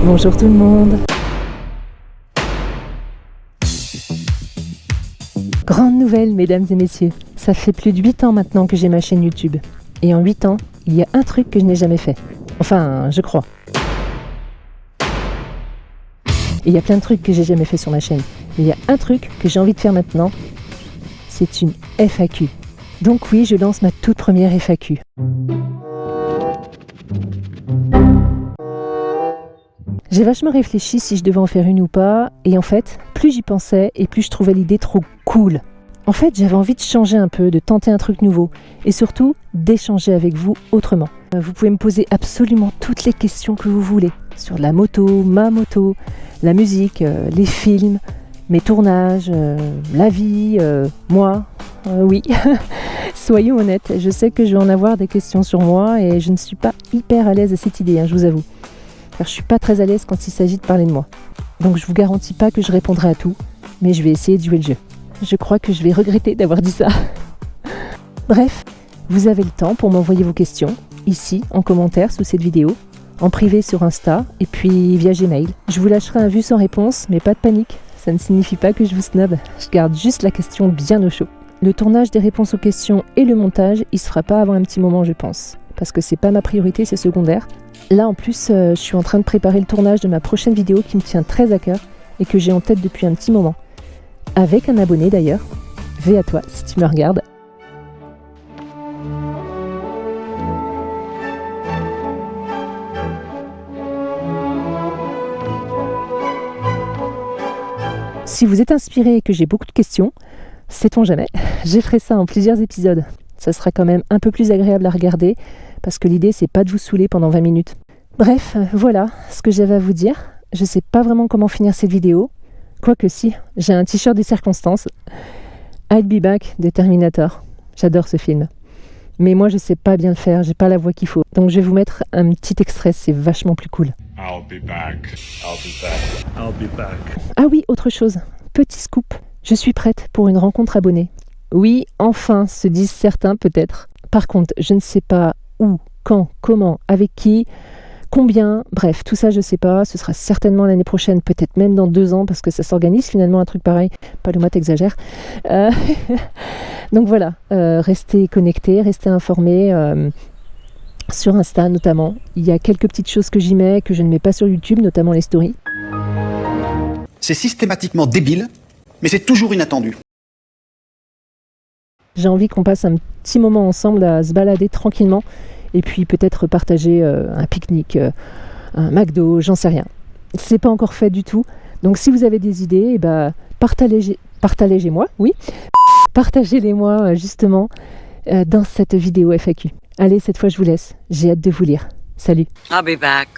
Bonjour tout le monde. Grande nouvelle, mesdames et messieurs. Ça fait plus de 8 ans maintenant que j'ai ma chaîne YouTube. Et en 8 ans, il y a un truc que je n'ai jamais fait. Enfin, je crois. Et il y a plein de trucs que j'ai jamais fait sur ma chaîne. Mais il y a un truc que j'ai envie de faire maintenant. C'est une FAQ. Donc oui, je lance ma toute première FAQ. J'ai vachement réfléchi si je devais en faire une ou pas, et en fait, plus j'y pensais et plus je trouvais l'idée trop cool. En fait, j'avais envie de changer un peu, de tenter un truc nouveau, et surtout d'échanger avec vous autrement. Vous pouvez me poser absolument toutes les questions que vous voulez, sur la moto, ma moto, la musique, les films, mes tournages, la vie, moi, oui. Soyons honnêtes, je sais que je vais en avoir des questions sur moi, et je ne suis pas hyper à l'aise à cette idée, je vous avoue. Car je suis pas très à l'aise quand il s'agit de parler de moi. Donc je vous garantis pas que je répondrai à tout, mais je vais essayer de jouer le jeu. Je crois que je vais regretter d'avoir dit ça. Bref, vous avez le temps pour m'envoyer vos questions, ici, en commentaire sous cette vidéo, en privé sur Insta, et puis via Gmail. Je vous lâcherai un vu sans réponse, mais pas de panique, ça ne signifie pas que je vous snob, je garde juste la question bien au chaud. Le tournage des réponses aux questions et le montage, il se fera pas avant un petit moment, je pense. Parce que c'est pas ma priorité, c'est secondaire. Là en plus, je suis en train de préparer le tournage de ma prochaine vidéo qui me tient très à cœur et que j'ai en tête depuis un petit moment. Avec un abonné d'ailleurs. V à toi si tu me regardes. Si vous êtes inspiré et que j'ai beaucoup de questions, sait-on jamais, je ferai ça en plusieurs épisodes. Ça sera quand même un peu plus agréable à regarder parce que l'idée c'est pas de vous saouler pendant 20 minutes. Bref, voilà ce que j'avais à vous dire. Je sais pas vraiment comment finir cette vidéo. Quoique si, j'ai un t-shirt des circonstances. I'll be back de Terminator. J'adore ce film. Mais moi je sais pas bien le faire, j'ai pas la voix qu'il faut. Donc je vais vous mettre un petit extrait, c'est vachement plus cool. I'll be back. I'll be back. I'll be back. Ah oui, autre chose. Petit scoop. Je suis prête pour une rencontre abonnée. Oui, enfin, se disent certains peut-être. Par contre, je ne sais pas où, quand, comment, avec qui, combien, bref, tout ça je sais pas. Ce sera certainement l'année prochaine, peut-être même dans 2 ans, parce que ça s'organise finalement un truc pareil. Paloma t'exagère. Donc voilà, restez connectés, restez informés. Sur Insta notamment. Il y a quelques petites choses que j'y mets, que je ne mets pas sur YouTube, notamment les stories. C'est systématiquement débile, mais c'est toujours inattendu. J'ai envie qu'on passe un petit moment ensemble à se balader tranquillement et puis peut-être partager un pique-nique, un McDo, j'en sais rien. C'est pas encore fait du tout. Donc si vous avez des idées, partagez-moi, oui. Partagez-les-moi justement dans cette vidéo FAQ. Allez, cette fois je vous laisse. J'ai hâte de vous lire. Salut. I'll be back.